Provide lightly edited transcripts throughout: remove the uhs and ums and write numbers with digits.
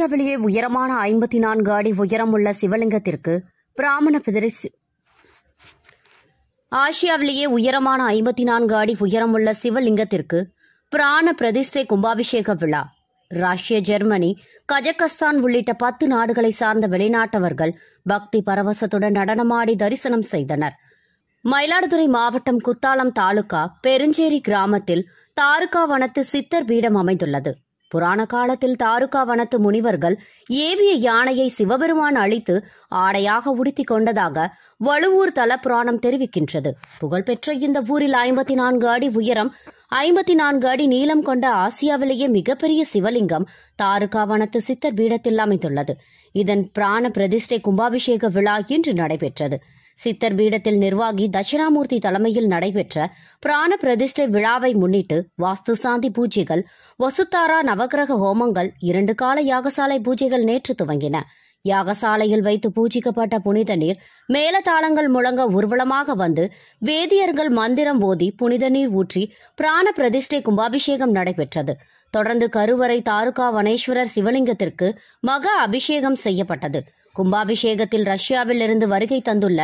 ஆசியாவிலேயே உயரமான 54 அடி உயரமுள்ள சிவலிங்கத்திற்கு பிராமண பிரதிஷ்டை ஆசியாவிலேயே உயரமான 54 அடி உயரமுள்ள சிவலிங்கத்திற்கு பிராண பிரதிஷ்டை கும்பாபிஷேக விழா. ரஷ்யா, ஜெர்மனி, கஜகஸ்தான் உள்ளிட்ட 10 நாடுகளை சார்ந்த வெளிநாட்டவர்கள் பக்தி பரவசத்துடன் நடனமாடி தரிசனம் செய்தனர். மயிலாடுதுறை மாவட்டம் குத்தாலம் தாலுகா பெருஞ்சேரி கிராமத்தில் தாருகா வனத்து சித்தர் பீடம் அமைந்துள்ளது. புராண காலத்தில் தாருகா வனத்து முனிவர்கள் ஏவிய யானையை சிவபெருமான் அழித்து ஆடையாக உடுத்திக் கொண்டதாக வழுவூர் தல புராணம் தெரிவிக்கின்றது. புகழ்பெற்ற இந்த ஊரில் 54 அடி உயரம், 54 அடி நீளம் கொண்ட ஆசியாவிலேயே மிகப்பெரிய சிவலிங்கம் தாருகா வனத்து சித்தர் பீடத்தில் அமைந்துள்ளது. இதன் பிராண பிரதிஷ்டை கும்பாபிஷேக விழா இன்று நடைபெற்றது. சித்தர் பீடத்தில் நிர்வாகி தட்சிணாமூர்த்தி தலைமையில் நடைபெற்ற பிராண பிரதிஷ்டை விழாவை முன்னிட்டு வாஸ்து சாந்தி பூஜைகள், வசுத்தாரா நவகிரக ஹோமங்கள், 2 கால யாகசாலை பூஜைகள் நேற்று துவங்கின. யாகசாலையில் வைத்து பூஜிக்கப்பட்ட புனித நீர் மேலதாளங்கள் முழங்க ஊர்வலமாக வந்து வேதியர்கள் மந்திரம் ஓதி புனித நீர் ஊற்றி பிராண பிரதிஷ்டை கும்பாபிஷேகம் நடைபெற்றது. தொடர்ந்து கருவறை தாருகா வனேஸ்வரர் சிவலிங்கத்திற்கு மகா அபிஷேகம் செய்யப்பட்டது. கும்பாபிஷேகத்தில் ரஷ்யாவில் இருந்து வருகை தந்துள்ள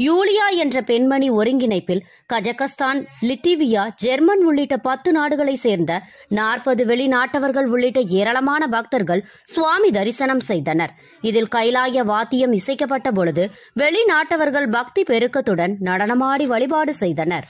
யூலியா என்ற பெண்மணி ஒருங்கிணைப்பில் கஜகஸ்தான், லித்திவியா, ஜெர்மன் உள்ளிட்ட 10 நாடுகளை சேர்ந்த 40 வெளிநாட்டவர்கள் உள்ளிட்ட ஏராளமான பக்தர்கள் சுவாமி தரிசனம் செய்தனர். இதில் கைலாய வாத்தியம் இசைக்கப்பட்ட பொழுது வெளிநாட்டவர்கள் பக்தி பெருக்கத்துடன் நடனமாடி வழிபாடு செய்தனர்.